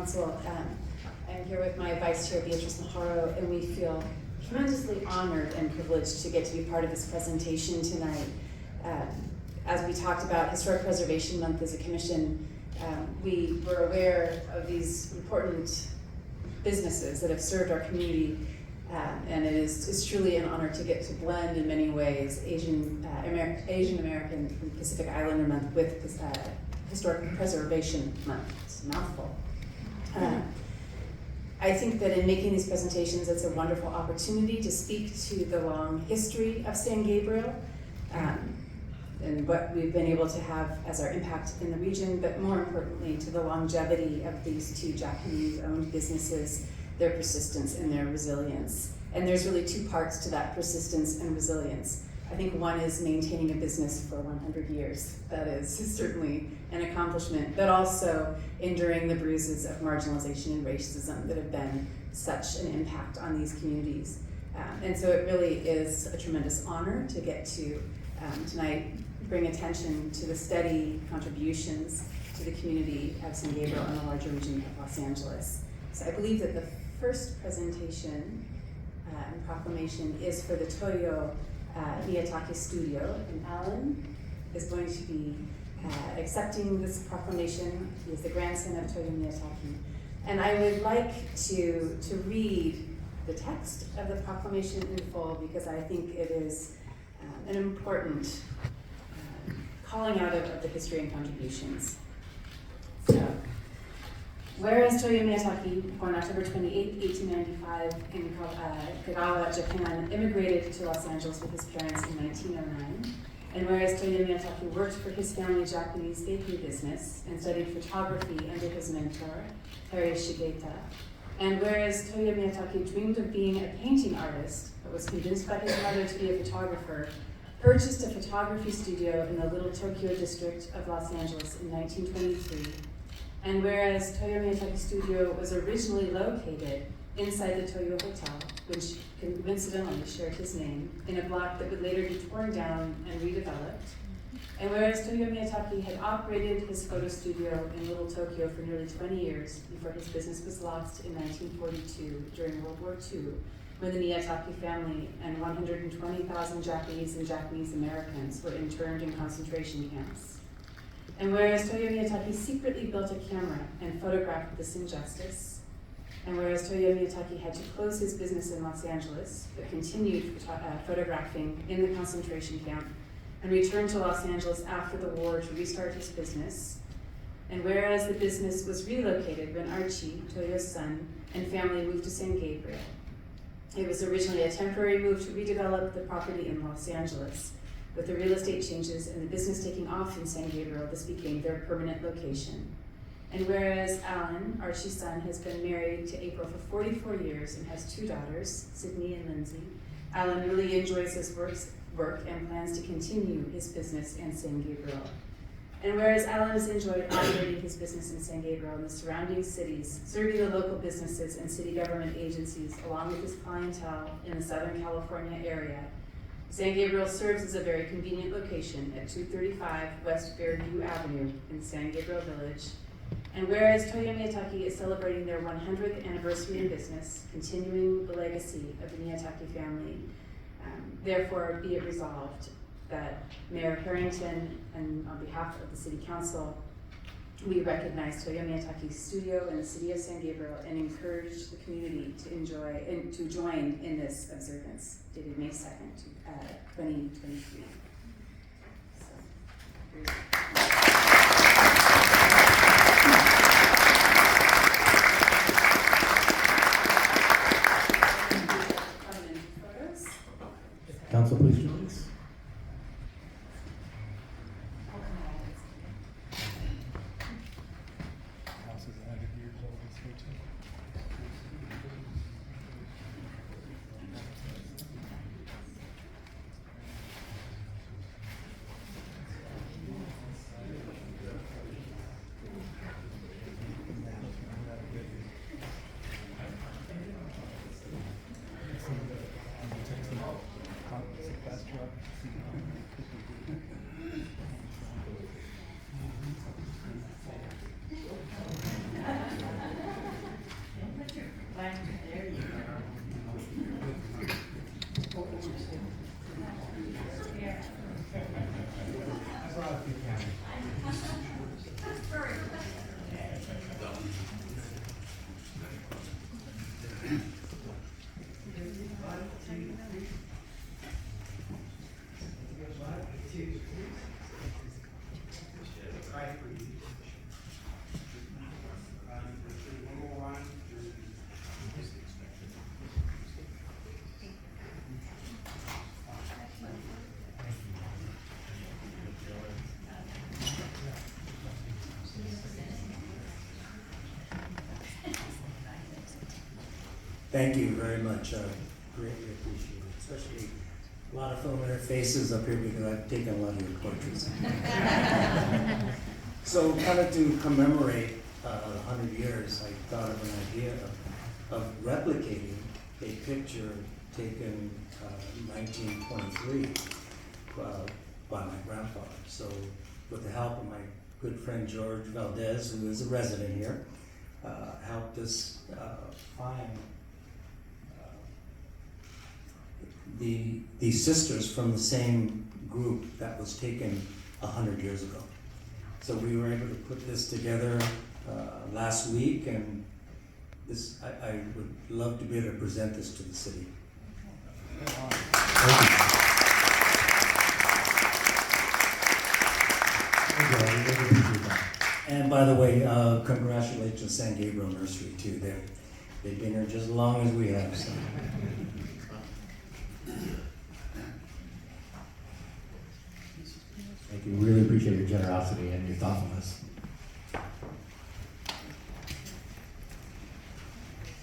Council. I'm here with my Vice Chair, Beatrice Maharo, and we feel tremendously honored and privileged to get to be part of this presentation tonight. As we talked about Historic Preservation Month as a commission, we were aware of these important businesses that have served our community, and it's truly an honor to get to blend in many ways Asian American and Pacific Islander Month with Historic Preservation Month. It's a mouthful. I think that in making these presentations, it's a wonderful opportunity to speak to the long history of San Gabriel and what we've been able to have as our impact in the region, but more importantly, to the longevity of these two Japanese-owned businesses, their persistence and their resilience. And there's really two parts to that persistence and resilience. I think one is maintaining a business for 100 years. That is certainly an accomplishment, but also enduring the bruises of marginalization and racism that have been such an impact on these communities. And so it really is a tremendous honor to get to tonight bring attention to the steady contributions to the community of San Gabriel and the larger region of Los Angeles. So I believe that the first presentation and proclamation is for the Toyo Miyatake Studio, and Alan is going to be accepting this proclamation. He is the grandson of Toyo Miyatake. And I would like to read the text of the proclamation in full because I think it is an important calling out of the history and contributions. So, whereas Toyo Miyatake, born October 28, 1895 in Kagawa, Japan, immigrated to Los Angeles with his parents in 1909, and whereas Toyo Miyatake worked for his family's Japanese bakery business and studied photography under his mentor, Terry Shigeta, and whereas Toyo Miyatake dreamed of being a painting artist, but was convinced by his mother to be a photographer, purchased a photography studio in the Little Tokyo district of Los Angeles in 1923, and whereas Toyo Miyatake Studio was originally located inside the Toyo Hotel, which coincidentally shared his name, in a block that would later be torn down and redeveloped, and whereas Toyo Miyatake had operated his photo studio in Little Tokyo for nearly 20 years before his business was lost in 1942 during World War II, when the Miyatake family and 120,000 Japanese and Japanese Americans were interned in concentration camps. And whereas Toyo Miyatake secretly built a camera and photographed this injustice, and whereas Toyo Miyatake had to close his business in Los Angeles, but continued photographing in the concentration camp, and returned to Los Angeles after the war to restart his business, and whereas the business was relocated when Archie, Toyo's son, and family moved to San Gabriel. It was originally a temporary move to redevelop the property in Los Angeles. With the real estate changes and the business taking off in San Gabriel, this became their permanent location. And whereas Alan, Archie's son, has been married to April for 44 years and has two daughters, Sydney and Lindsay, Alan really enjoys his work and plans to continue his business in San Gabriel. And whereas Alan has enjoyed operating his business in San Gabriel and the surrounding cities, serving the local businesses and city government agencies along with his clientele in the Southern California area, San Gabriel serves as a very convenient location at 235 West Fairview Avenue in San Gabriel Village. And whereas Toyo Miyatake is celebrating their 100th anniversary in business, continuing the legacy of the Miyatake family, therefore be it resolved that Mayor Harrington and on behalf of the City Council, we recognize Toyo Miyatake Studio and the City of San Gabriel and encourage the community to enjoy and to join in this observance dated May 2nd, 2023. Council, please join us. Thank you very much. Greatly appreciate it, especially a lot of familiar faces up here because I've taken a lot of your portraits. So kind of to commemorate 100 years, I thought of an idea of replicating a picture taken in 1923 by my grandfather. So with the help of my good friend George Valdez, who is a resident here, helped us find the sisters from the same group that was taken 100 years ago. So we were able to put this together last week, and this I would love to be able to present this to the city. Thank you. I really appreciate that. And by the way, congratulations to San Gabriel Nursery too. They've been here just as long as we have. So. Thank you. Really appreciate your generosity and your thoughtfulness.